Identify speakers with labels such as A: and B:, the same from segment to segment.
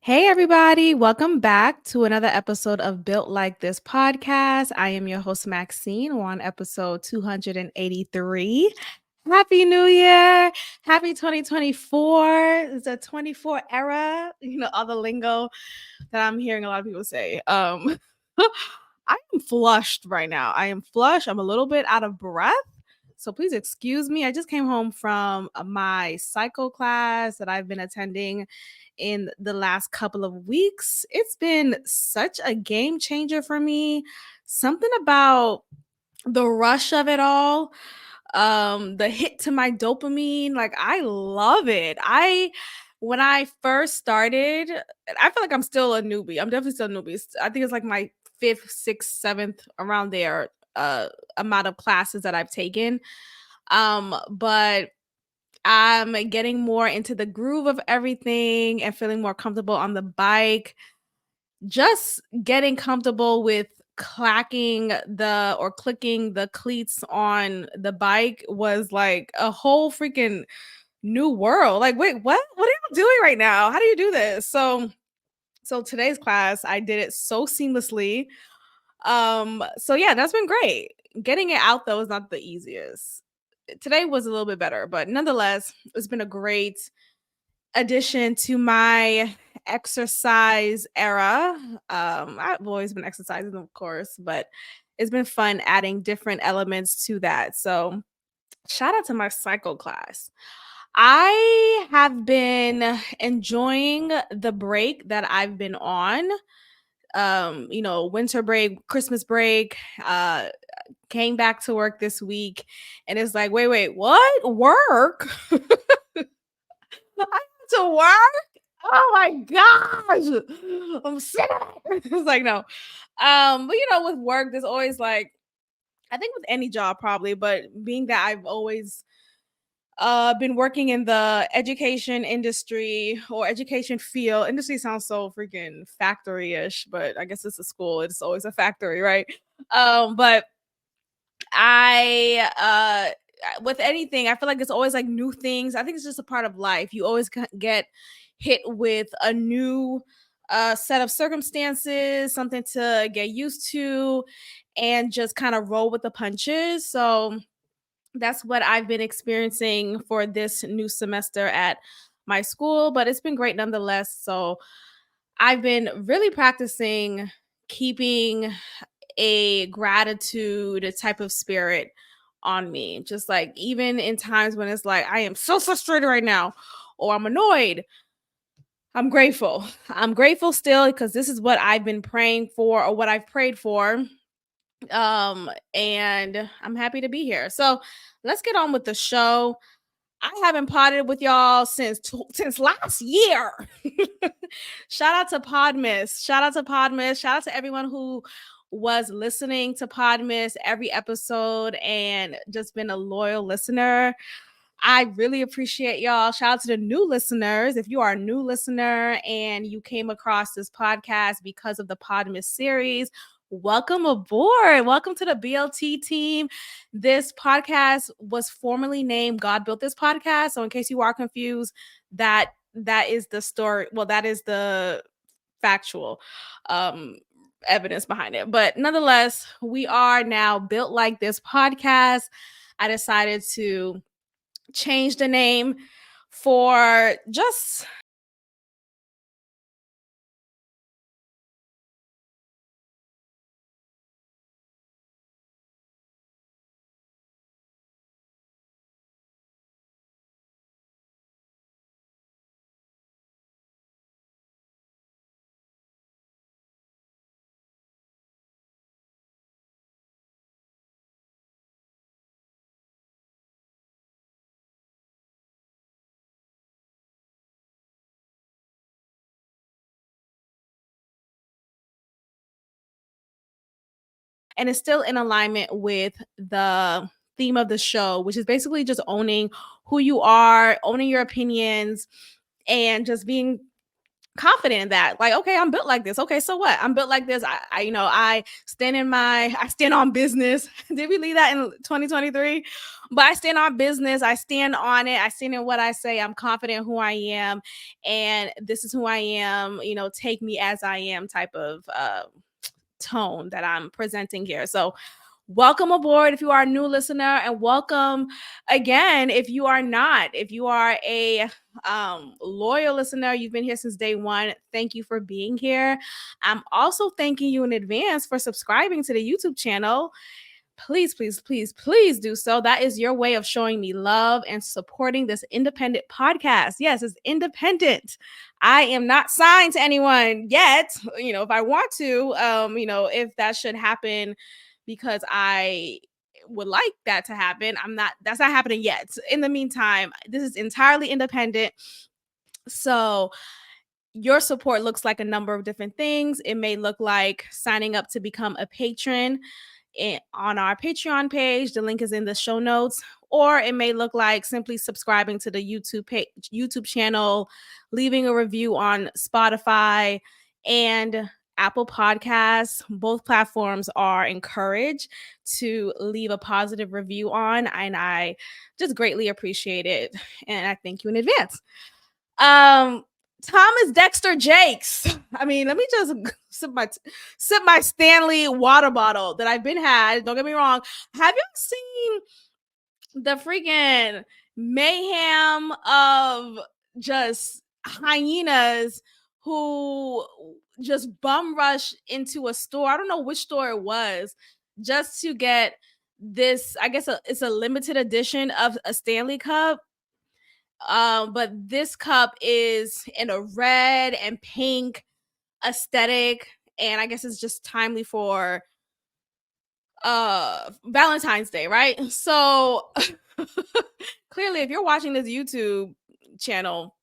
A: Hey, everybody. Welcome back to another episode of Built Like This podcast. I am your host, Maxine. We're on episode 283. Happy New Year. Happy 2024. It's a 24 era. All the lingo that I'm hearing a lot of people say. I am flushed right now. I am flushed. I'm a little bit out of breath. So please excuse me. I just came home from my psycho class that I've been attending in the last couple of weeks. It's been such a game changer for me. Something about the rush of it all, the hit to my dopamine, like I love it. I When I first started, I feel like I'm still a newbie. I'm definitely still a newbie. I think it's like my fifth, sixth, seventh around there amount of classes that I've taken. But I'm getting more into the groove of everything and feeling more comfortable on the bike. Just getting comfortable with clicking the cleats on the bike was like a whole freaking new world. Like, wait, what are you doing right now? How do you do this? So today's class, I did it so seamlessly. So yeah, that's been great. Getting it out though is not the easiest. Today was a little bit better, but nonetheless, it's been a great addition to my exercise era. I've always been exercising, of course, but it's been fun adding different elements to that. So shout out to my cycle class. I have been enjoying the break that I've been on. Winter break, Christmas break, came back to work this week, and it's like, wait, what? Work? I have to work? Oh my gosh. I'm sick of it. It's like, no. But with work, there's always like, I think with any job probably, but being that I've always been working in the education industry or education field. Industry sounds so freaking factory-ish, but I guess it's a school. It's always a factory, right? But I with anything, I feel like it's always like new things. I think it's just a part of life. You always get hit with a new set of circumstances, something to get used to, and just kind of roll with the punches. So that's what I've been experiencing for this new semester at my school, but it's been great nonetheless. So I've been really practicing keeping a gratitude type of spirit on me. Just like even in times when it's like, I am so frustrated right now, or I'm annoyed, I'm grateful. I'm grateful still because this is what I've been praying for or what I've prayed for. And I'm happy to be here. So let's get on with the show. I haven't potted with y'all since last year. Shout out to Podmas. Shout out to Podmas. Shout out to everyone who was listening to Podmas every episode and just been a loyal listener. I really appreciate y'all. Shout out to the new listeners. If you are a new listener and you came across this podcast because of the Podmas series, welcome aboard. Welcome to the BLT team. This podcast was formerly named God Built This Podcast. So in case you are confused, that is the story. Well, that is the factual evidence behind it. But nonetheless, we are now Built Like This Podcast. I decided to change the name for just and it's still in alignment with the theme of the show, which is basically just owning who you are, owning your opinions, and just being confident in that. Like, okay, I'm built like this. Okay, so what? I'm built like this. I I stand on business. Did we leave that in 2023? But I stand on business. I stand on it. I stand in what I say. I'm confident in who I am, and this is who I am. Take me as I am type of tone that I'm presenting here. So welcome aboard if you are a new listener, and welcome again if you are not. If you are a loyal listener, you've been here since day one, thank you for being here. I'm also thanking you in advance for subscribing to the YouTube channel. Please, please, please, please do so. That is your way of showing me love and supporting this independent podcast. Yes, it's independent. I am not signed to anyone yet. If I want to, if that should happen, because I would like that to happen. That's not happening yet. In the meantime, this is entirely independent. So your support looks like a number of different things. It may look like signing up to become a patron on our Patreon page. The link is in the show notes. Or it may look like simply subscribing to the YouTube channel, leaving a review on Spotify and Apple Podcasts. Both platforms are encouraged to leave a positive review on, and I just greatly appreciate it. And I thank you in advance. Thomas Dexter Jakes. I mean, let me just sip my Stanley water bottle that I've been had. Don't get me wrong. Have you seen the freaking mayhem of just hyenas who just bum rush into a store? I don't know which store it was, just to get this. I guess it's a limited edition of a Stanley Cup. But this cup is in a red and pink aesthetic, and I guess it's just timely for Valentine's Day, right? So clearly, if you're watching this YouTube channel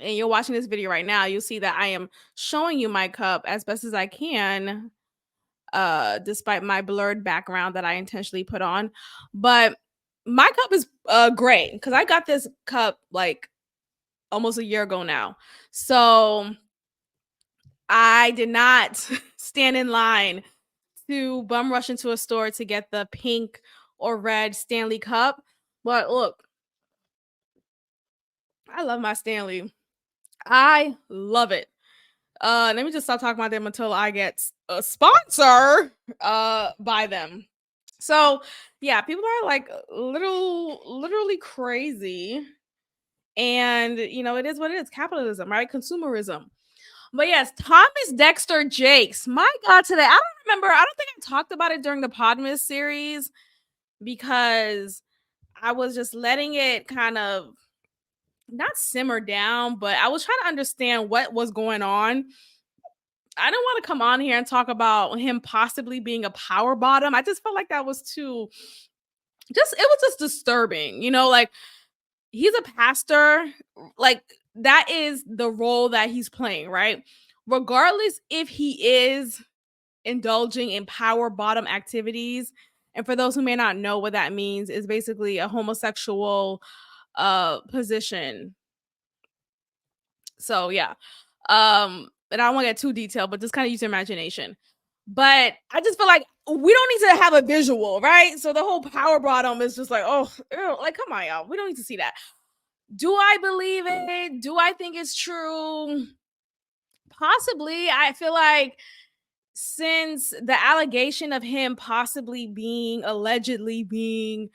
A: and you're watching this video right now, you'll see that I am showing you my cup as best as I can, despite my blurred background that I intentionally put on. But my cup is gray because I got this cup like almost a year ago now. So I did not stand in line to bum rush into a store to get the pink or red Stanley Cup. But look, I love my Stanley. I love it. Let me just stop talking about them until I get a sponsor by them. So yeah, people are like literally crazy. And it is what it is. Capitalism, right? Consumerism. But yes, Thomas Dexter Jakes. My God, today I don't think I talked about it during the Podmas series because I was just letting it kind of not simmer down, but I was trying to understand what was going on. I didn't want to come on here and talk about him possibly being a power bottom. I just felt like that was too it was just disturbing, like he's a pastor, like that is the role that he's playing, right? Regardless if he is indulging in power bottom activities. And for those who may not know what that means, is basically a homosexual position. So yeah. And I don't want to get too detailed, but just kind of use your imagination. But I just feel like we don't need to have a visual, right? So the whole power bottom is just like, oh, ew, like come on, y'all. We don't need to see that. Do I believe it? Do I think it's true? Possibly. I feel like since the allegation of him possibly allegedly being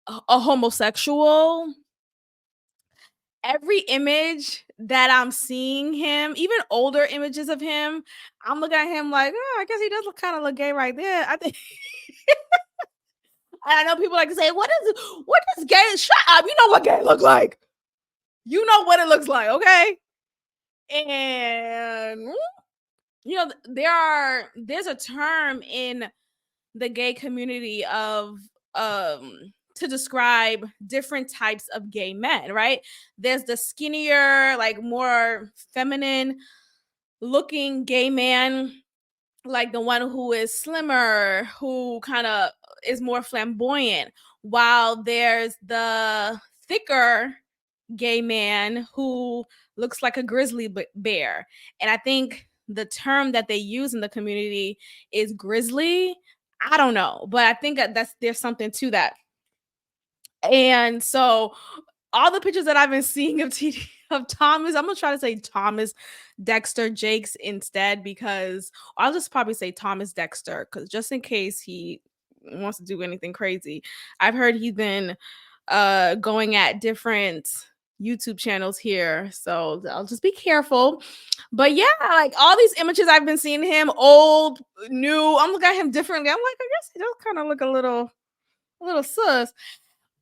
A: a homosexual, every image that I'm seeing him, even older images of him, I'm looking at him like, oh, I guess he does look gay right there. I think I know people like to say, what is gay? Shut up. You know what gay look like. You know what it looks like, okay? And there's a term in the gay community of to describe different types of gay men, right? There's the skinnier, like more feminine looking gay man, like the one who is slimmer, who kind of is more flamboyant, while there's the thicker gay man who looks like a grizzly bear. And I think the term that they use in the community is grizzly. I don't know, but I think that there's something to that. And so all the pictures that I've been seeing of of Thomas, I'm gonna try to say Thomas Dexter Jakes instead, because I'll just probably say Thomas Dexter, because just in case he wants to do anything crazy. I've heard he's been going at different YouTube channels here, so I'll just be careful. But yeah, like all these images I've been seeing him, old, new, I'm looking at him differently. I'm like, I guess he does kind of look a little sus.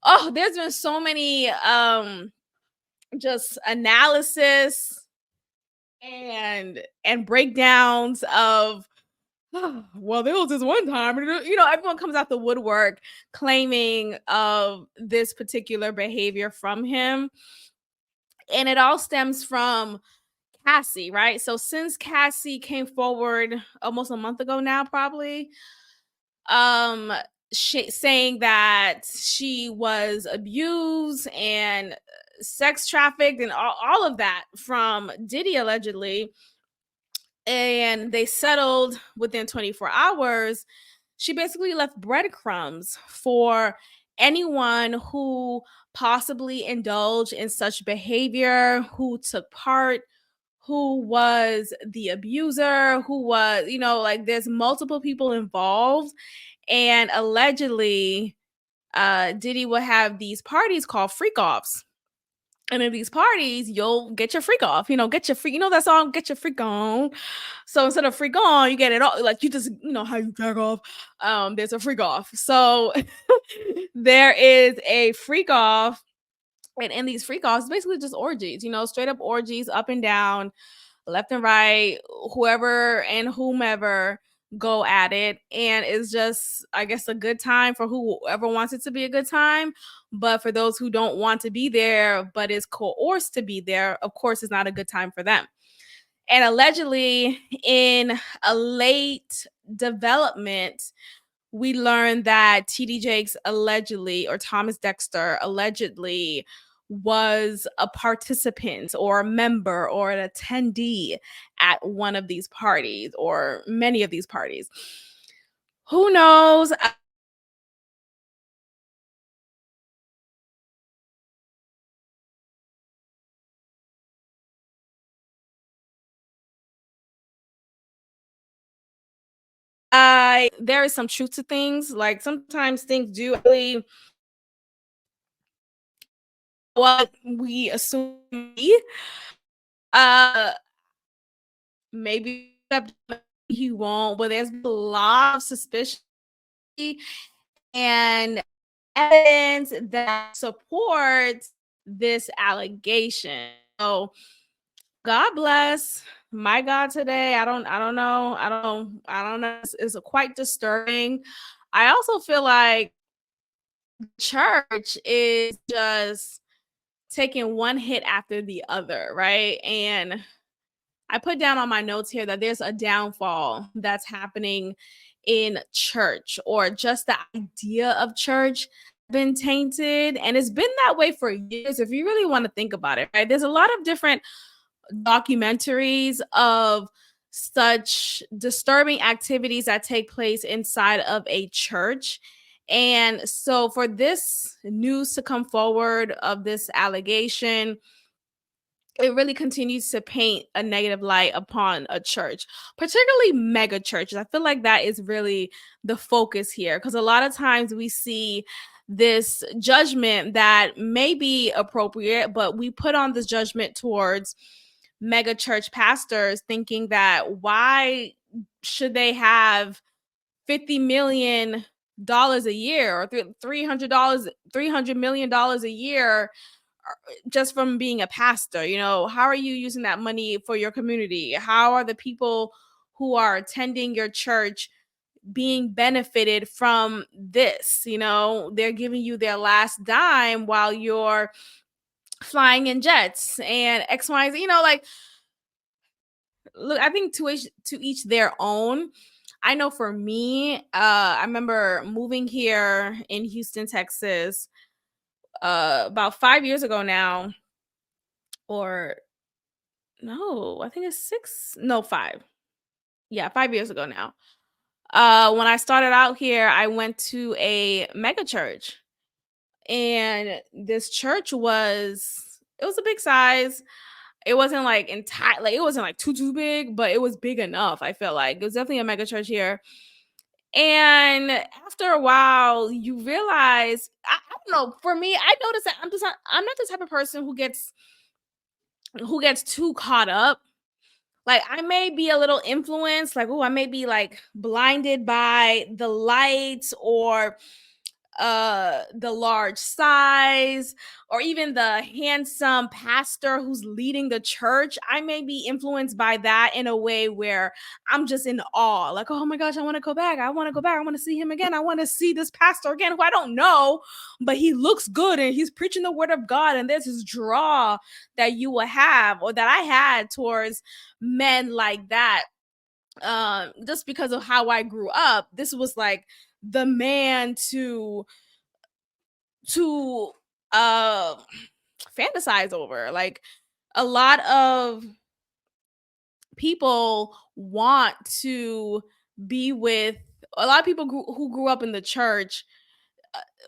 A: Oh, there's been so many just analysis and breakdowns of, oh, well, there was this one time, everyone comes out the woodwork claiming of this particular behavior from him. And it all stems from Cassie, right? So since Cassie came forward almost a month ago now, probably, um saying that she was abused and sex trafficked and all of that from Diddy allegedly, and they settled within 24 hours. She basically left breadcrumbs for anyone who possibly indulged in such behavior, who took part, who was the abuser, who was, like there's multiple people involved. And allegedly, Diddy would have these parties called freak offs. And in these parties, you'll get your freak off, get your freak, that song, get your freak on. So instead of freak on, you get it all, like you just, how you jack off. There's a freak off. So there is a freak off. And in these freak offs, basically just orgies, straight up orgies up and down, left and right, whoever and whomever go at it. And it's just, I guess, a good time for whoever wants it to be a good time. But for those who don't want to be there, but is coerced to be there, of course, it's not a good time for them. And allegedly, in a late development, we learned that TD Jakes allegedly, or Thomas Dexter allegedly, was a participant or a member or an attendee at one of these parties or many of these parties. Who knows? There is some truth to things. Like sometimes things do really what we assume. Uh, maybe he won't, but there's a lot of suspicion and evidence that supports this allegation. So God bless my God today. I don't know. I don't know. It's quite disturbing. I also feel like church is just taking one hit after the other, right? And I put down on my notes here that there's a downfall that's happening in church, or just the idea of church been tainted, and it's been that way for years if you really want to think about it, right? There's a lot of different documentaries of such disturbing activities that take place inside of a church. And so for this news to come forward of this allegation, it really continues to paint a negative light upon a church, particularly mega churches. I feel like that is really the focus here, because a lot of times we see this judgment that may be appropriate, but we put on this judgment towards mega church pastors, thinking that why should they have $50 million a year or $300 million a year just from being a pastor? How are you using that money for your community? How are the people who are attending your church being benefited from this? They're giving you their last dime while you're flying in jets and X, Y, Z. Like, look, I think to each their own. I know for me, I remember moving here in Houston, Texas, about 5 years ago now. or no, I think it's 6, no, 5. Yeah, 5 years ago now. When I started out here, I went to a mega church, and this church was a big size. It wasn't like entire, like it wasn't like too big, but it was big enough. I felt like it was definitely a mega church here. And after a while, you realize, I don't know. For me, I noticed that I'm not the type of person who gets too caught up. Like, I may be a little influenced, like, oh, I may be like blinded by the lights, or the large size, or even the handsome pastor who's leading the church. I may be influenced by that in a way where I'm just in awe, like, oh my gosh, I want to go back, I want to go back, I want to see him again, I want to see this pastor again, who I don't know, but he looks good and he's preaching the word of God. And there's this draw that you will have, or that I had, towards men like that. Just because of how I grew up, this was like the man to uh fantasize over. Like, a lot of people want to be with, a lot of people who grew up in the church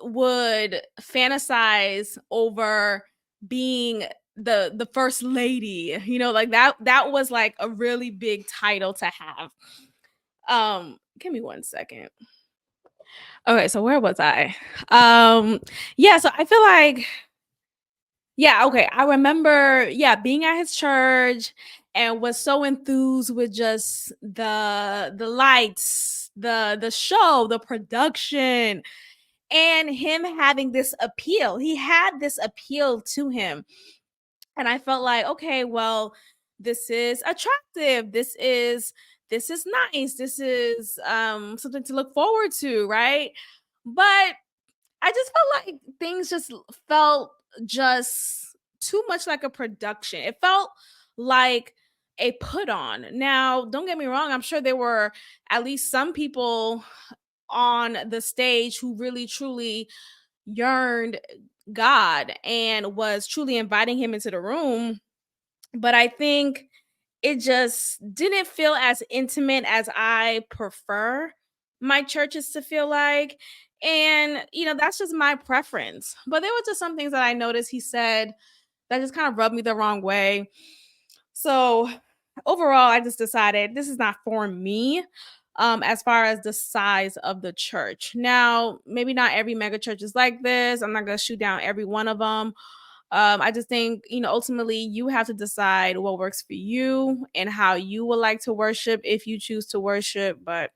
A: would fantasize over being the first lady, like that was like a really big title to have. Give me one second. Okay, so where was I? Yeah, so I feel like, yeah, okay. I remember, yeah, being at his church, and was so enthused with just the lights, the show, the production, and him having this appeal. He had this appeal to him. And I felt like, okay, well, this is attractive. This is nice. This is something to look forward to, right? But I just felt like things just felt just too much like a production. It felt like a put on. Now, don't get me wrong, I'm sure there were at least some people on the stage who really truly yearned God and was truly inviting him into the room. But I think it just didn't feel as intimate as I prefer my churches to feel like. And, that's just my preference. But there were just some things that I noticed he said that just kind of rubbed me the wrong way. So overall, I just decided this is not for me. As far as the size of the church. Now, maybe not every mega church is like this. I'm not going to shoot down every one of them. I just think, ultimately you have to decide what works for you and how you would like to worship, if you choose to worship. But,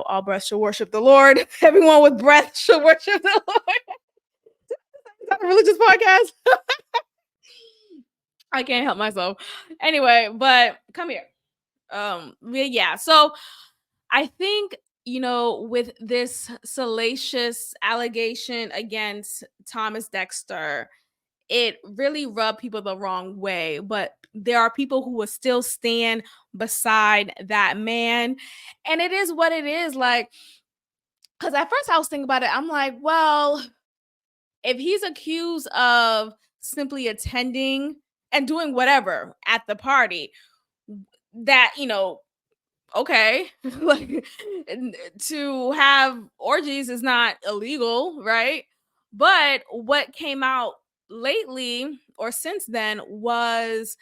A: all breath should worship the Lord. Everyone with breath should worship the Lord. Is that a religious podcast? I can't help myself. Anyway, but come here. Yeah. So I think, with this salacious allegation against Thomas Dexter, it really rubbed people the wrong way. But there are people who will still stand beside that man. And it is what it is. Like, because at first I was thinking about it, I'm like, well, if he's accused of simply attending and doing whatever at the party, that, okay, like, to have orgies is not illegal, right? But what came out lately, or since then, was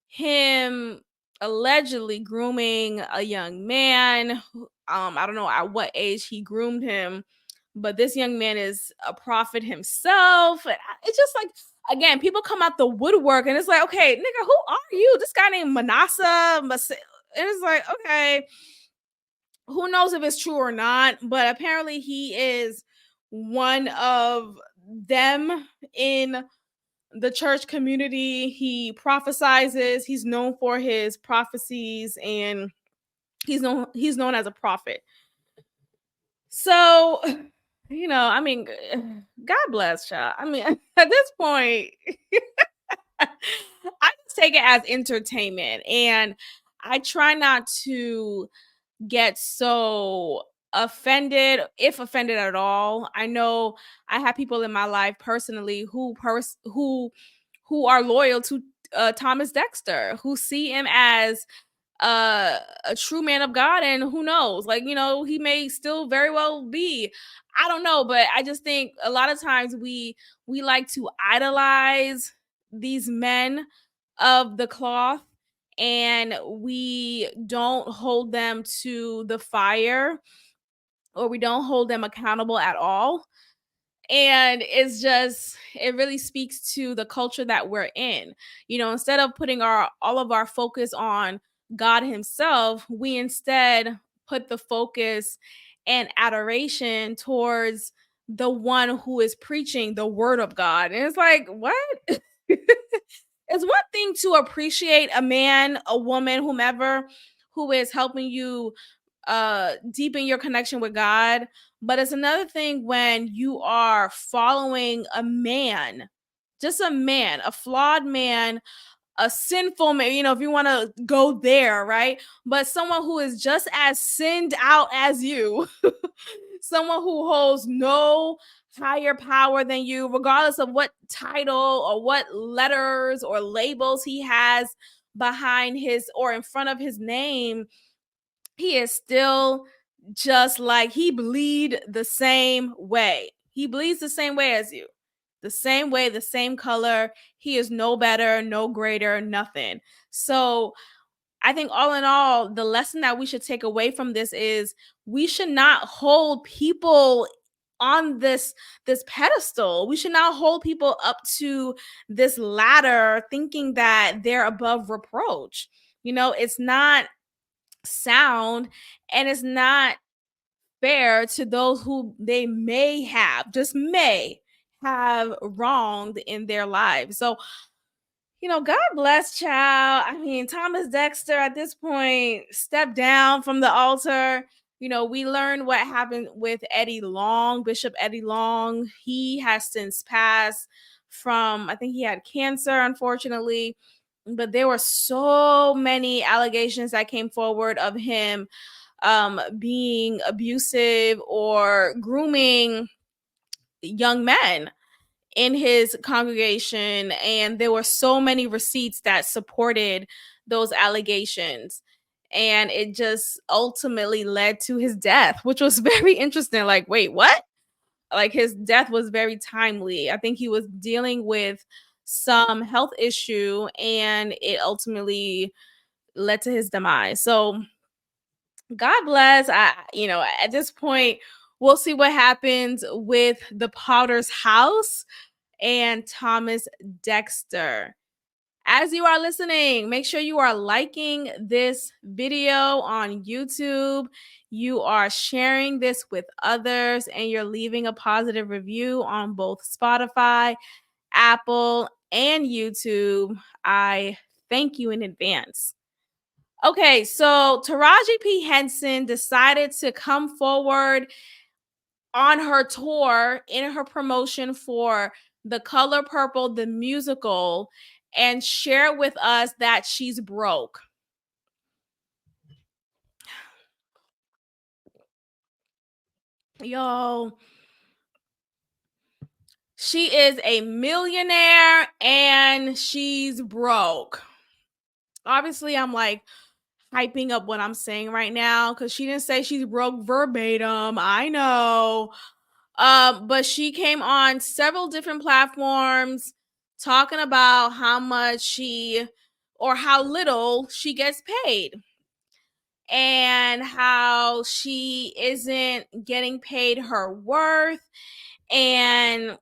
A: him allegedly grooming a young man. I don't know at what age he groomed him, but this young man is a prophet himself. And it's just like, again, people come out the woodwork, and it's like, okay, nigga, who are you? This guy named Manasseh. And it's like, okay, who knows if it's true or not, but apparently he is one of them in the church community. He prophesizes, he's known for his prophecies, and he's known as a prophet. So, I mean, God bless y'all. I mean, at this point, I just take it as entertainment, and I try not to get so offended, if offended at all. I know I have people in my life personally who who are loyal to Thomas Dexter, who see him as a true man of God, and who knows, like, he may still very well be. I don't know, but I just think a lot of times we like to idolize these men of the cloth, and we don't hold them to the fire, or we don't hold them accountable at all. And it really speaks to the culture that we're in. Instead of putting our all of our focus on God himself, we instead put the focus and adoration towards the one who is preaching the word of God. And it's like, what? It's one thing to appreciate a man, a woman, whomever, who is helping you deepen your connection with God. But it's another thing when you are following a man, just a man, a flawed man, a sinful man, if you want to go there, right? But someone who is just as sinned out as you, someone who holds no higher power than you, regardless of what title or what letters or labels he has behind his or in front of his name. He is still just like, he bleed the same way. He bleeds the same way as you. The same way, the same color. He is no better, no greater, nothing. So I think all in all, the lesson that we should take away from this is we should not hold people on this pedestal. We should not hold people up to this ladder thinking that they're above reproach. It's not sound, and it's not fair to those who they just may have wronged in their lives. So, God bless, child. I mean, Thomas Dexter at this point stepped down from the altar. We learned what happened with Eddie Long, Bishop Eddie Long. He has since passed from, I think he had cancer, unfortunately. But there were so many allegations that came forward of him being abusive or grooming young men in his congregation. And there were so many receipts that supported those allegations. And it just ultimately led to his death, which was very interesting. Like, wait, what? Like, his death was very timely. I think he was dealing with some health issue, and it ultimately led to his demise. So God bless. At this point, we'll see what happens with the Potter's house and Thomas Dexter. As you are listening, make sure you are liking this video on YouTube. You are sharing this with others, and you're leaving a positive review on both Spotify, Apple, and YouTube. I thank you in advance. Okay, so Taraji P. Henson decided to come forward on her tour in her promotion for The Color Purple, the musical, and share with us that she's broke. Yo, she is a millionaire and she's broke. Obviously, I'm like hyping up what I'm saying right now because she didn't say she's broke verbatim. I know. But she came on several different platforms talking about how much or how little she gets paid, and how she isn't getting paid her worth. And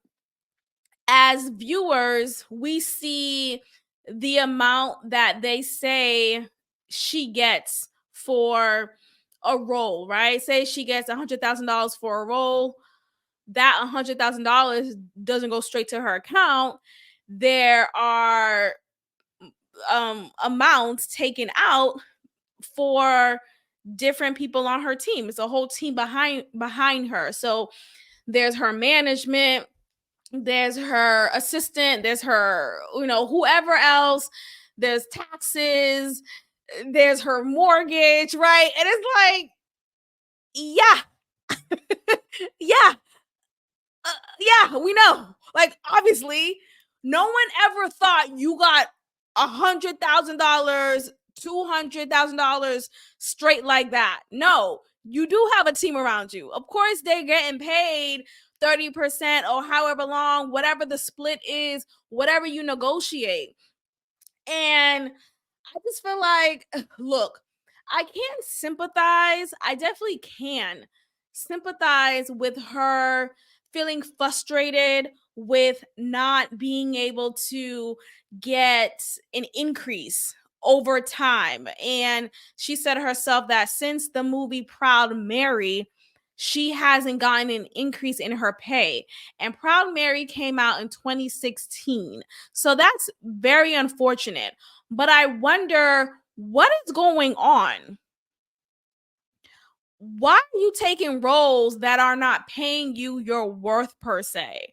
A: as viewers, we see the amount that they say she gets for a role, right? Say she gets $100,000 for a role. That $100,000 doesn't go straight to her account. There are amounts taken out for different people on her team. It's a whole team behind her. So there's her management, there's her assistant, there's her, whoever else, there's taxes, there's her mortgage, right? And it's like, yeah, yeah, yeah, we know. Like, obviously, No one ever thought you got $100,000, $200,000 straight like that. No, you do have a team around you. Of course, they're getting paid 30% or however long, whatever the split is, whatever you negotiate. And I just feel like, look, I can sympathize. I definitely can sympathize with her feeling frustrated with not being able to get an increase over time. And she said herself that since the movie Proud Mary, she hasn't gotten an increase in her pay. And Proud Mary came out in 2016. So that's very unfortunate. But I wonder what is going on. Why are you taking roles that are not paying you your worth per se?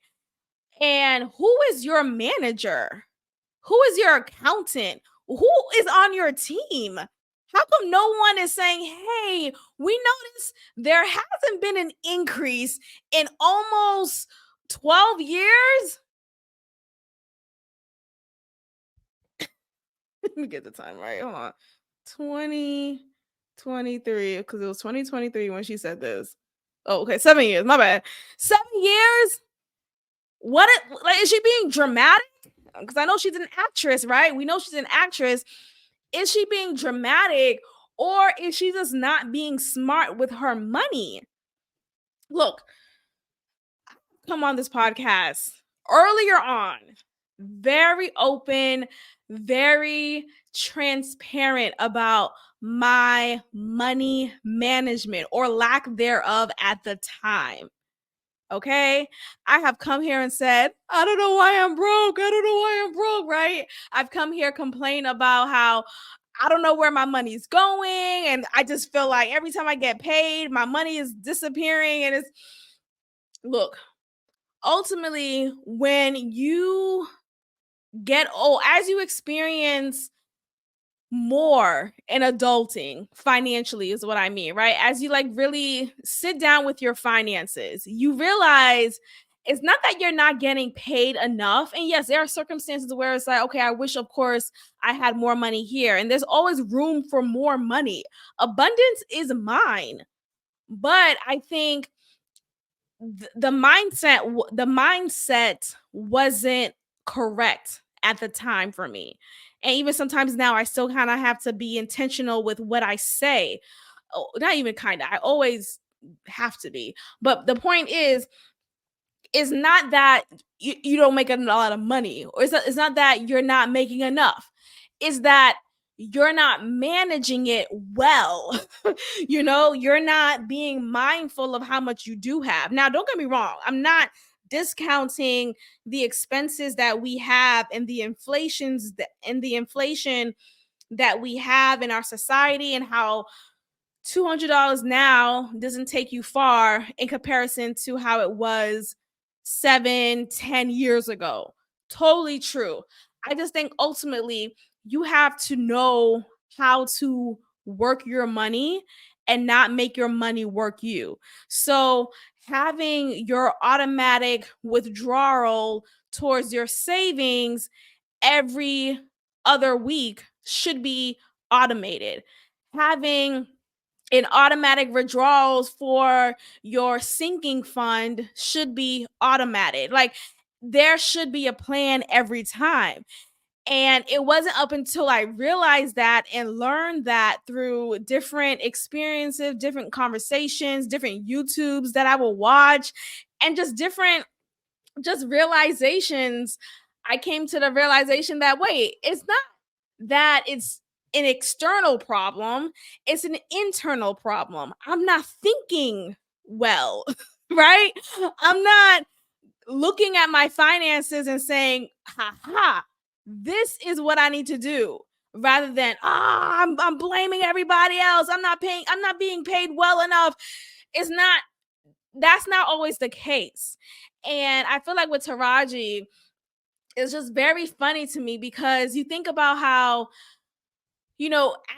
A: And who is your manager? Who is your accountant? Who is on your team? How come no one is saying, hey, we noticed there hasn't been an increase in almost 12 years? Let me get the time right. Hold on. 2023, because it was 2023 when she said this. Oh, okay. 7 years. My bad. 7 years? What like, is she being dramatic? Because I know she's an actress, right? We know she's an actress. Is she being dramatic, or is she just not being smart with her money? Look, come on this podcast earlier on, very open, very transparent about my money management or lack thereof at the time. Okay. I have come here and said, I don't know why I'm broke. I don't know why I'm broke, right? I've come here complain about how I don't know where my money's going. And I just feel like every time I get paid, my money is disappearing. And it's, look, ultimately, when you get old, as you experience more in adulting financially is what I mean, right? As you like really sit down with your finances, you realize it's not that you're not getting paid enough. And yes, there are circumstances where it's like, okay, I wish, of course, I had more money here. And there's always room for more money. Abundance is mine. But I think the mindset wasn't correct at the time for me. And even sometimes now I still kind of have to be intentional with what I say. Oh, not even kind of, I always have to be. But the point is not that you don't make a lot of money, or it's not that you're not making enough. It's that you're not managing it well. You're not being mindful of how much you do have. Now, don't get me wrong. I'm not discounting the expenses that we have and the inflation that we have in our society, and how $200 now doesn't take you far in comparison to how it was 7, 10 years ago. Totally true. I just think ultimately you have to know how to work your money and not make your money work you. So having your automatic withdrawal towards your savings every other week should be automated. Having an automatic withdrawals for your sinking fund should be automated. Like, there should be a plan every time. And it wasn't up until I realized that and learned that through different experiences, different conversations, different YouTubes that I will watch, and just different just realizations. I came to the realization that wait, it's not that it's an external problem, it's an internal problem. I'm not thinking well, right? I'm not looking at my finances and saying, ha ha, this is what I need to do. Rather than, I'm blaming everybody else. I'm not being paid well enough. It's not, that's not always the case. And I feel like with Taraji, it's just very funny to me because you think about how,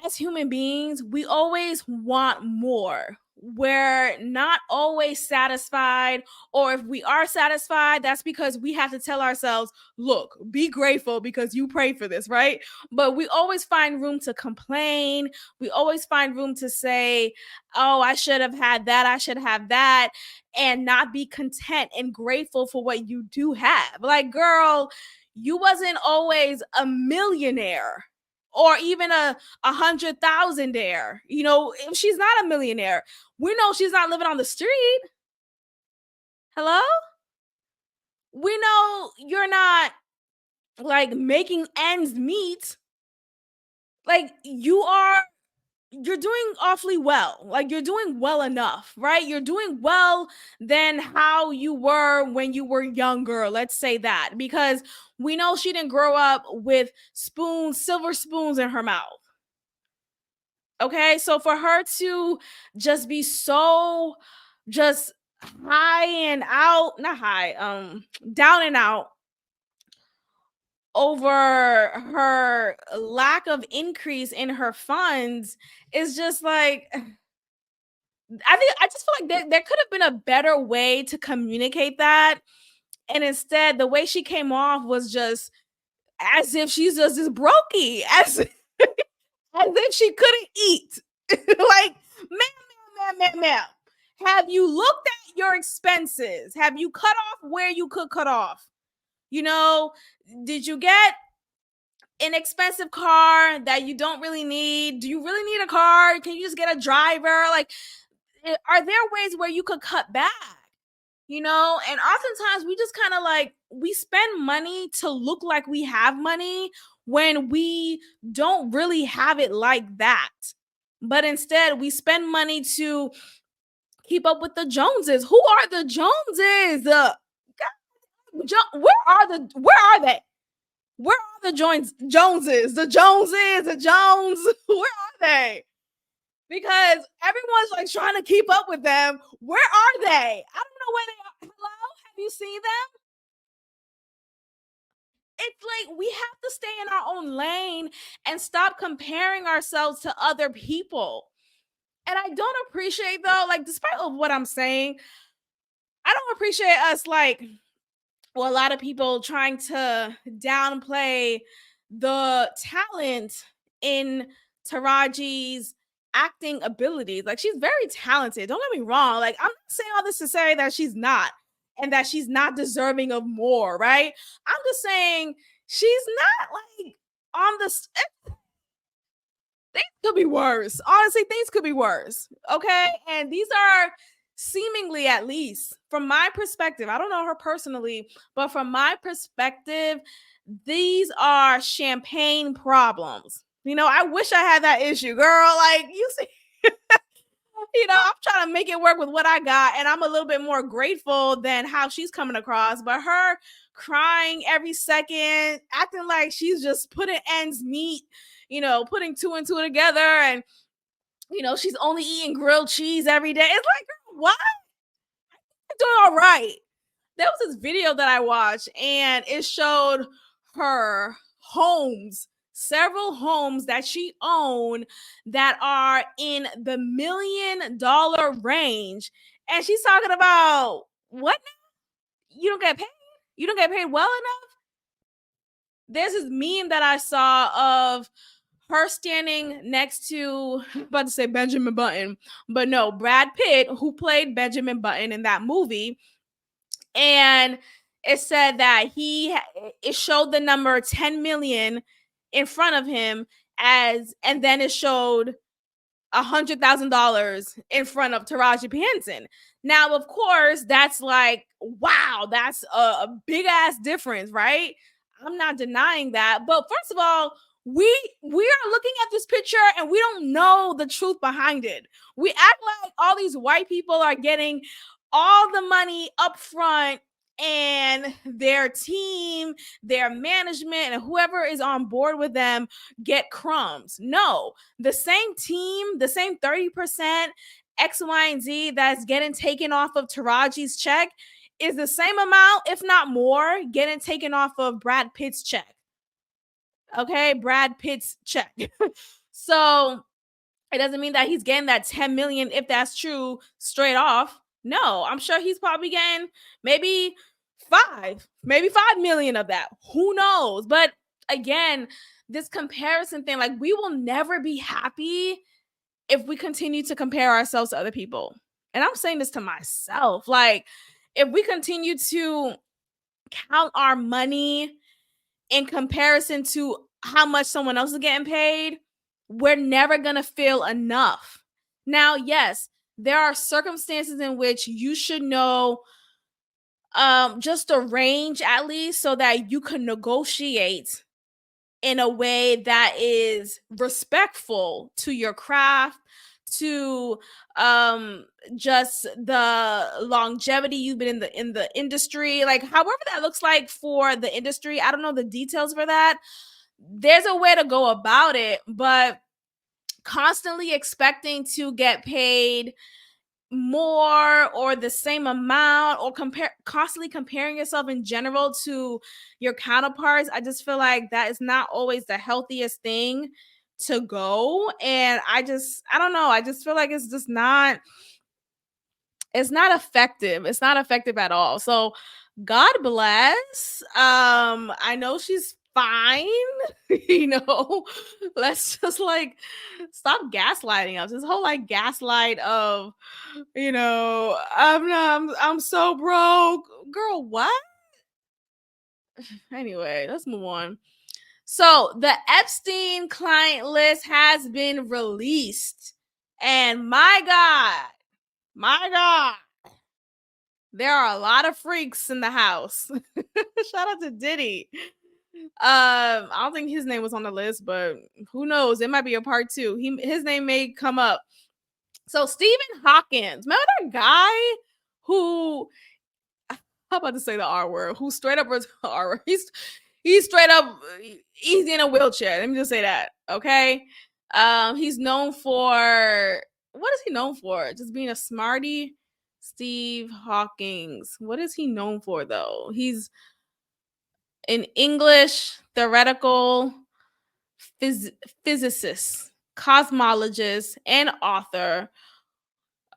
A: as human beings, we always want more. we're not always satisfied, or if we are satisfied, that's because we have to tell ourselves, look, be grateful because you prayed for this, right? But we always find room to complain. We always find room to say, oh, I should have had that, I should have that, and not be content and grateful for what you do have. Like, girl, you wasn't always a millionaire or even a 100,000 there. You know, if she's not a millionaire, we know she's not living on the street. Hello? We know you're not like making ends meet. Like, you're doing awfully well. Like, you're doing well enough, right? You're doing well than how you were when you were younger. Let's say that, because we know she didn't grow up with silver spoons in her mouth. Okay, so for her to just be so just high and out, not high, down and out over her lack of increase in her funds is just like, I just feel like there could have been a better way to communicate that. And instead, the way she came off was just as if she's just this brokey, as if she couldn't eat. Like, ma'am. Have you looked at your expenses? Have you cut off where you could cut off? You know, did you get an expensive car that you don't really need? Do you really need a car? Can you just get a driver? Like, are there ways where you could cut back? You know, and oftentimes we just kind of like, we spend money to look like we have money when we don't really have it like that. But instead, we spend money to keep up with the Joneses. Who are the Joneses? Where are they? Where are the Joneses? The Joneses, the Jones. Where are they? Because everyone's like trying to keep up with them. Where are they? I don't know where they are. Hello? Have you seen them? It's like we have to stay in our own lane and stop comparing ourselves to other people. And I don't appreciate, though, like, despite of what I'm saying, I don't appreciate us, like, well, a lot of people trying to downplay the talent in Taraji's acting abilities. Like, she's very talented. Don't get me wrong. Like, I'm not saying all this to say that she's not and that she's not deserving of more, right? I'm just saying she's not like on the things could be worse. Honestly, things could be worse. Okay. And these are seemingly, at least from my perspective, I don't know her personally, but from my perspective, these are champagne problems. You know, I wish I had that issue, girl. Like, you see, I'm trying to make it work with what I got, and I'm a little bit more grateful than how she's coming across. But her crying every second, acting like she's just putting ends meet, putting two and two together, and she's only eating grilled cheese every day. It's like, girl, what? I'm doing all right. There was this video that I watched, and it showed her homes, several homes that she owned that are in the $1 million range. And she's talking about, what now? You don't get paid? You don't get paid well enough? There's this meme that I saw of her standing next to, I'm about to say Benjamin Button, but no, Brad Pitt, who played Benjamin Button in that movie. And it said that it showed the number 10 million in front of him, and then it showed $100,000 in front of Taraji P. Henson. Now, of course, that's like, wow, that's a big ass difference, right? I'm not denying that. But first of all, we are looking at this picture and we don't know the truth behind it. We act like all these white people are getting all the money up front, and their team, their management, and whoever is on board with them get crumbs. No, the same team, the same 30% X, Y, and Z that's getting taken off of Taraji's check is the same amount, if not more, getting taken off of Brad Pitt's check. Okay, Brad Pitt's check. So It doesn't mean that he's getting that 10 million, if that's true, straight off. No, I'm sure he's probably getting maybe 5 million of that. Who knows? But again, this comparison thing, like, we will never be happy if we continue to compare ourselves to other people. And I'm saying this to myself. Like, if we continue to count our money in comparison to how much someone else is getting paid, we're never going to feel enough. Now, yes, there are circumstances in which you should know just a range at least, so that you can negotiate in a way that is respectful to your craft, to just the longevity you've been in the industry, like however that looks like for the industry. I don't know the details for that. There's a way to go about it, but constantly expecting to get paid more or the same amount, or constantly comparing yourself in general to your counterparts, I just feel like that is not always the healthiest thing to go. And I don't know, I just feel like it's just not, it's not effective. It's not effective at all. So God bless. I know she's fine. you know, let's just like stop gaslighting us. This whole like gaslight of, I'm so broke. Girl, what? Anyway, let's move on. So the Epstein client list has been released. And my God, there are a lot of freaks in the house. Shout out to Diddy. I don't think his name was on the list, but who knows? It might be a part two. His name may come up. So Stephen Hawkins, remember that guy who, how about to say the R word, who straight up was R word. He's straight up, he's in a wheelchair. Let me just say that. Okay. He's known for, what is he known for? Just being a smarty. Steve Hawkins. What is he known for though? He's an English theoretical physicist, cosmologist, and author.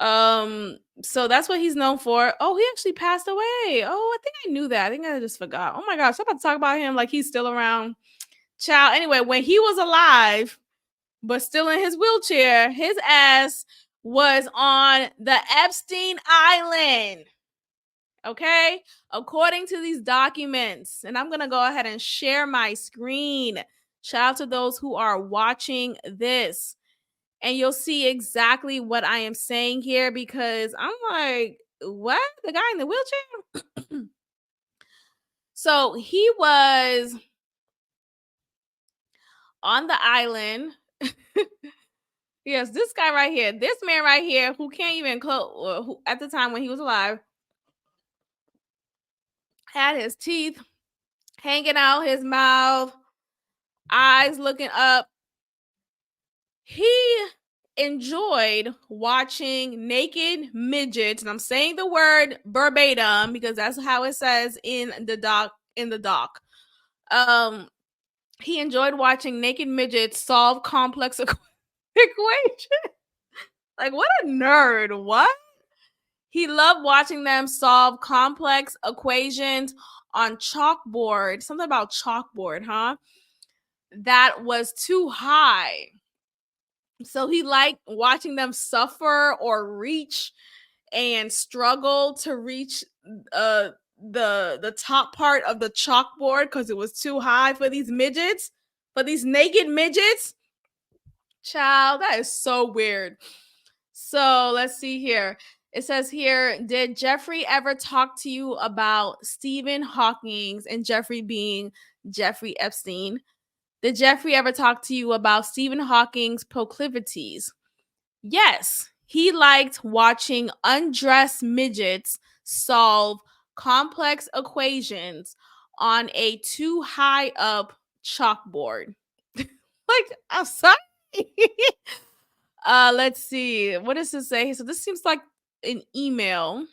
A: So that's what he's known for. Oh, he actually passed away. Oh, I think I knew that. I think I just forgot. Oh my gosh, I'm about to talk about him like he's still around. Child. Anyway, when he was alive, but still in his wheelchair, his ass was on the Epstein Island. Okay, according to these documents, and I'm gonna go ahead and share my screen. Shout out to those who are watching this, and you'll see exactly what I am saying here, because I'm like, what? The guy in the wheelchair? So he was on the island. Yes, this guy right here, this man right here, who can't even who at the time when he was alive had his teeth hanging out his mouth, eyes looking up. He enjoyed watching naked midgets, and I'm saying the word verbatim because that's how it says in the doc. He enjoyed watching naked midgets solve complex equations. Like, what a nerd. What? He loved watching them solve complex equations on chalkboard. Something about chalkboard, huh? That was too high. So he liked watching them suffer or reach and struggle to reach the top part of the chalkboard because it was too high for these midgets, for these naked midgets. Child, that is so weird. So let's see here. It says here, did Jeffrey ever talk to you about Stephen Hawking, and Jeffrey being Jeffrey Epstein? Did Jeffrey ever talk to you about Stephen Hawking's proclivities? Yes, he liked watching undressed midgets solve complex equations on a too high up chalkboard. Like, I'm sorry. Let's see. What does this say? So this seems like an email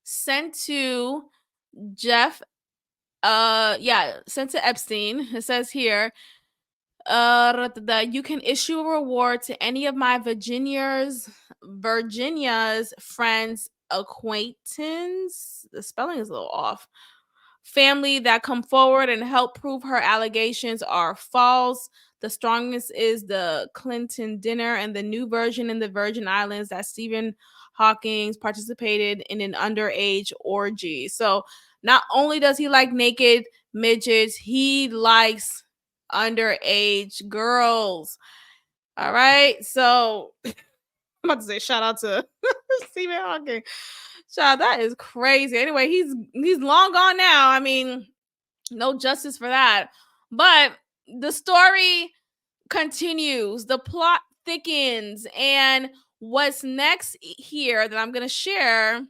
A: sent to Jeff. Yeah, sent to Epstein. It says here, You can issue a reward to any of my Virginia's friends, acquaintance. The spelling is a little off. Family that come forward and help prove her allegations are false. The strongest is the Clinton dinner and the new version in the Virgin Islands that Stephen Hawking participated in an underage orgy. So not only does he like naked midgets, he likes underage girls. All right. So I'm about to say shout out to Stephen Hawking. Child, that is crazy. Anyway, he's long gone now. I mean, no justice for that. But the story continues, the plot thickens, and what's next here that I'm gonna share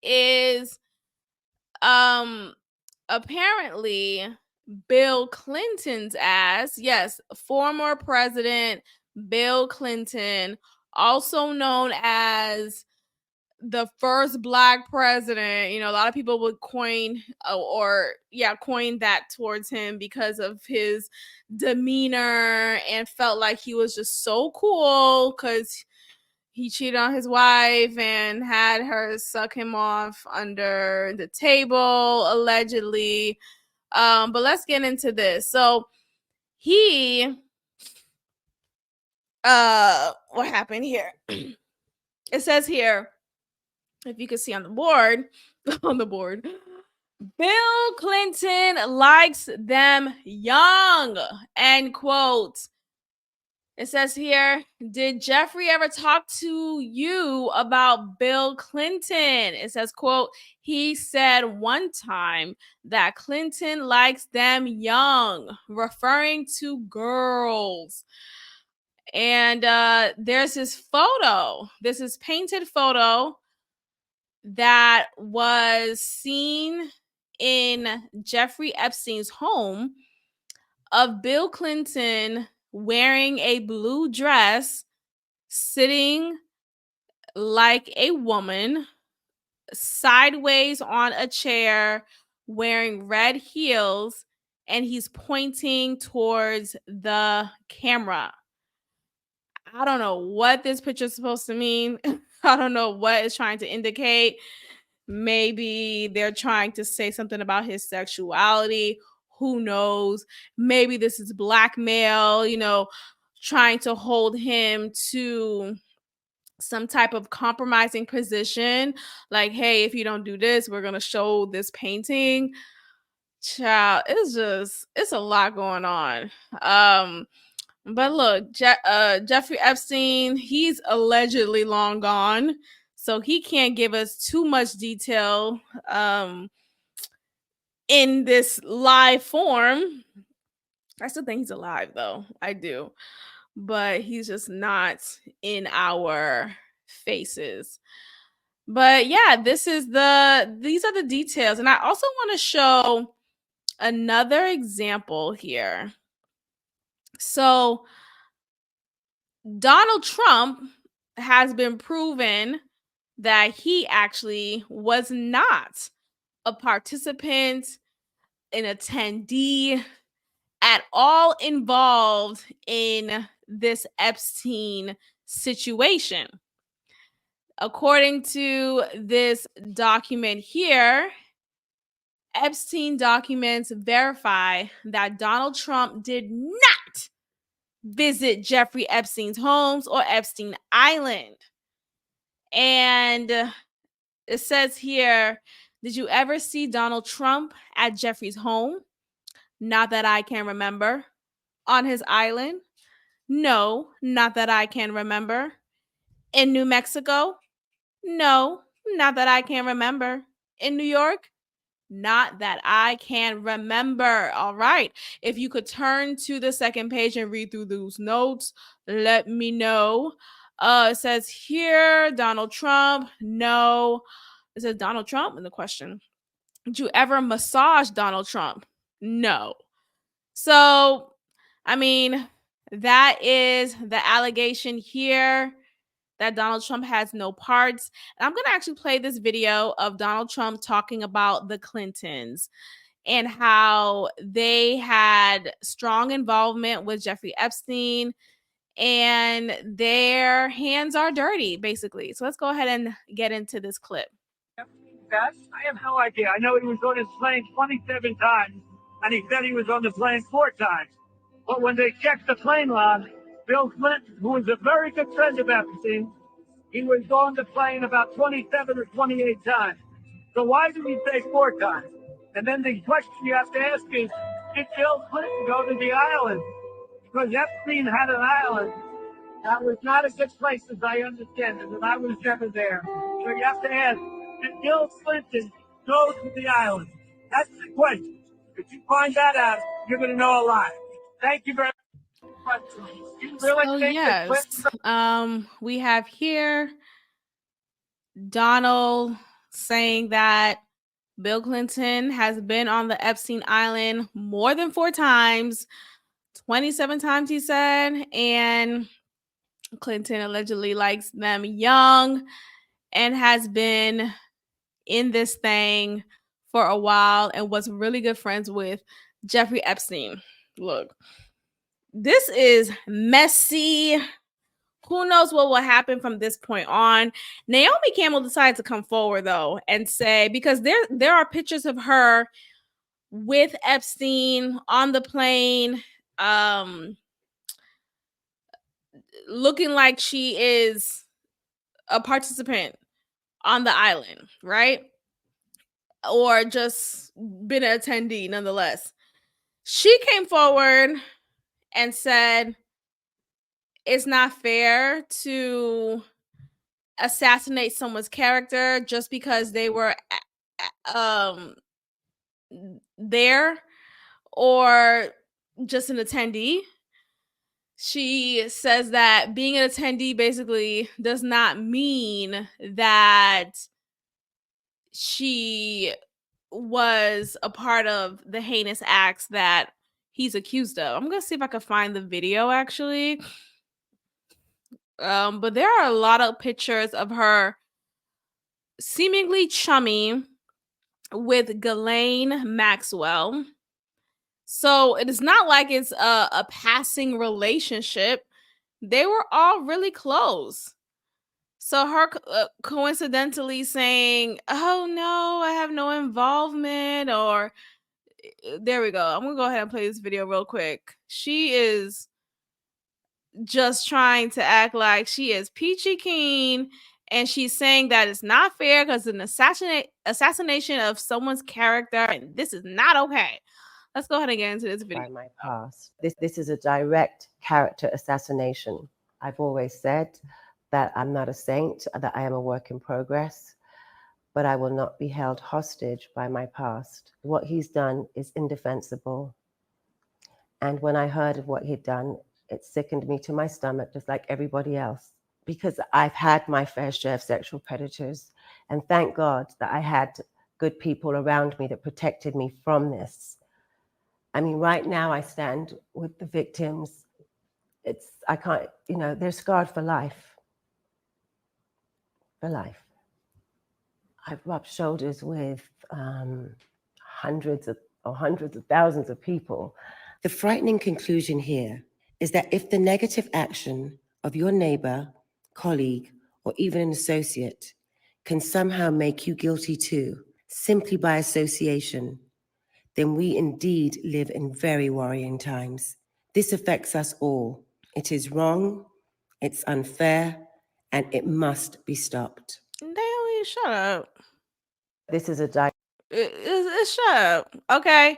A: is um apparently Bill Clinton's ass, yes, former president Bill Clinton, also known as the first black president. A lot of people would coin that towards him because of his demeanor, and felt like he was just so cool because he cheated on his wife and had her suck him off under the table, allegedly. But let's get into this. So he what happened here? It says here, if you can see on the board, Bill Clinton likes them young, end quote. It says here, did Jeffrey ever talk to you about Bill Clinton? It says, quote, he said one time that Clinton likes them young, referring to girls. And there's this photo, painted photo that was seen in Jeffrey Epstein's home of Bill Clinton wearing a blue dress, sitting like a woman, sideways on a chair, wearing red heels, and he's pointing towards the camera. I don't know what this picture is supposed to mean. I don't know what it's trying to indicate. Maybe they're trying to say something about his sexuality. Who knows? Maybe this is blackmail, trying to hold him to some type of compromising position. Like, hey, if you don't do this, we're going to show this painting. Child, it's a lot going on. But look, Jeffrey Epstein, he's allegedly long gone, so he can't give us too much detail in this live form. I still think he's alive, though. I do. But he's just not in our faces. But yeah, these are the details. And I also want to show another example here. So Donald Trump has been proven that he actually was not a participant, an attendee, at all involved in this Epstein situation. According to this document here, Epstein documents verify that Donald Trump did not visit Jeffrey Epstein's homes or Epstein Island. And it says here, did you ever see Donald Trump at Jeffrey's home? Not that I can remember. On his island? No, not that I can remember. In New Mexico? No, not that I can remember. In New York? Not that I can remember. All right. If you could turn to the second page and read through those notes, let me know. It says here, Donald Trump. No. It says Donald Trump in the question. Did you ever massage Donald Trump? No. So, I mean, that is the allegation here, that Donald Trump has no parts. And I'm going to actually play this video of Donald Trump talking about the Clintons. and how they had strong involvement with Jeffrey Epstein and their hands are dirty, basically. So let's go ahead and get into this clip.
B: I have no idea. I know he was on his plane 27 times, and he said he was on the plane 4 times. But when they checked the plane log, Bill Clinton, who was a very good friend of Epstein, he was on the plane about 27 or 28 times. So why did he say 4 times? And then the question you have to ask is, did Bill Clinton go to the island? Because Epstein had an island that was not a good place, as I understand it, and I was never there. So you have to ask, did Bill Clinton go to the island? That's the question. If you find that out, you're going to know a lot. Thank you very much. You really
A: So
B: think that
A: yes,
B: Clinton...
A: we have here Donald saying that Bill Clinton has been on the Epstein Island more than 4 times, 27 times he said, and Clinton allegedly likes them young and has been in this thing for a while and was really good friends with Jeffrey Epstein. Look, this is messy. Who knows what will happen from this point on? Naomi Campbell decided to come forward though and say, because there are pictures of her with Epstein on the plane, looking like she is a participant on the island, right? Or just been an attendee nonetheless. She came forward and said it's not fair to assassinate someone's character just because they were there or just an attendee. She says that being an attendee basically does not mean that she was a part of the heinous acts that he's accused of. I'm gonna see if I can find the video actually. But there are a lot of pictures of her seemingly chummy with Ghislaine Maxwell. So it is not like it's a passing relationship. They were all really close. So her coincidentally saying, "Oh no, I have no involvement," or there we go. I'm gonna go ahead and play this video real quick. She is just trying to act like she is peachy keen, and she's saying that it's not fair because an assassination of someone's character, and this is not okay. Let's go ahead and get into this video.
C: By my past. This is a direct character assassination. I've always said that I'm not a saint, that I am a work in progress, but I will not be held hostage by my past. What he's done is indefensible. And when I heard of what he'd done, it sickened me to my stomach, just like everybody else, because I've had my fair share of sexual predators. And thank God that I had good people around me that protected me from this. I mean, right now I stand with the victims. I can't, they're scarred for life. For life. I've rubbed shoulders with hundreds of thousands of people. The frightening conclusion here is that if the negative action of your neighbor, colleague, or even an associate can somehow make you guilty too, simply by association, then we indeed live in very worrying times. This affects us all. It is wrong, it's unfair, and it must be stopped.
A: Naomi, shut up.
C: This is a
A: shut up, okay?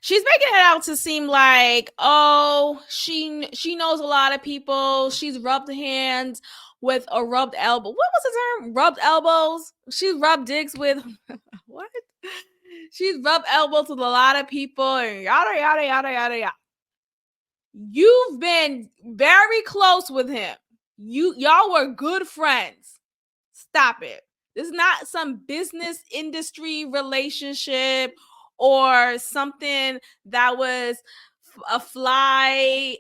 A: She's making it out to seem like, oh, she knows a lot of people. She's rubbed hands with a rubbed elbow. What was the term? Rubbed elbows? She's rubbed dicks with what? She's rubbed elbows with a lot of people and yada yada yada yada yada. You've been very close with him. Y'all were good friends. Stop it. This is not some business industry relationship or something that was a flying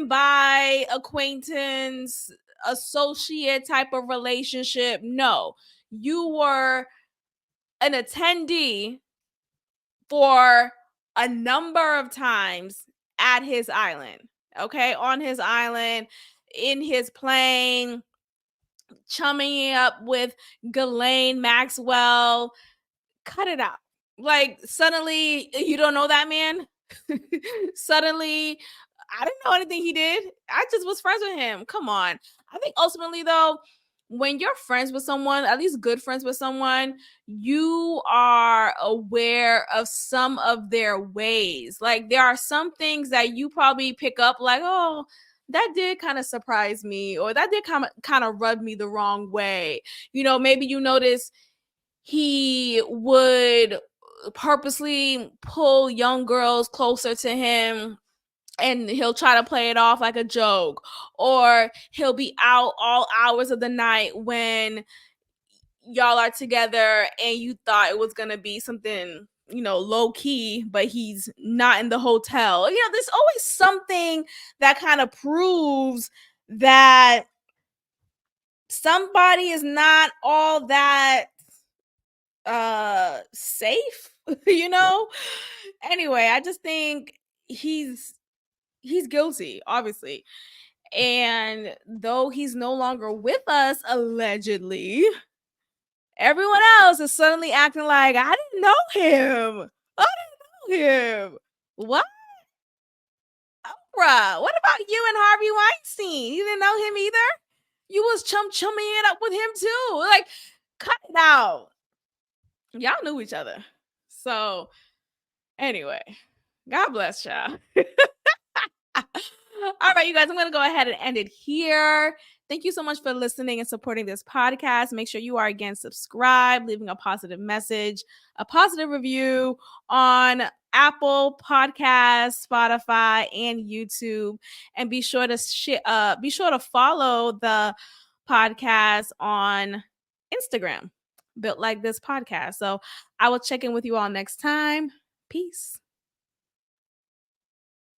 A: by acquaintance, associate type of relationship. No, you were an attendee for a number of times at his island, okay? On his island, in his plane, chumming up with Ghislaine Maxwell. Cut it out. Like, suddenly, you don't know that man? Suddenly, I didn't know anything he did. I just was friends with him. Come on. I think ultimately, though, when you're friends with someone, at least good friends with someone, you are aware of some of their ways. Like, there are some things that you probably pick up, like, oh, that did kind of surprise me, or that did kind of rub me the wrong way. You know, maybe you notice he would purposely pull young girls closer to him, and he'll try to play it off like a joke, or he'll be out all hours of the night when y'all are together and you thought it was going to be something, you know, low key, but he's not in the hotel. You know, there's always something that kind of proves that somebody is not all that safe. You know. Anyway, I just think he's guilty, obviously, and though he's no longer with us, allegedly, everyone else is suddenly acting like I didn't know him. I didn't know him. What? Bruh, what about you and Harvey Weinstein? You didn't know him either? You was chumming it up with him too. Like, cut it out. Y'all knew each other. So anyway, God bless y'all. All right, you guys, I'm going to go ahead and end it here. Thank you so much for listening and supporting this podcast. Make sure you are again subscribed, leaving a positive message, a positive review on Apple Podcasts, Spotify, and YouTube. And be sure to follow the podcast on Instagram, Built Like This Podcast. So I will check in with you all next time. Peace.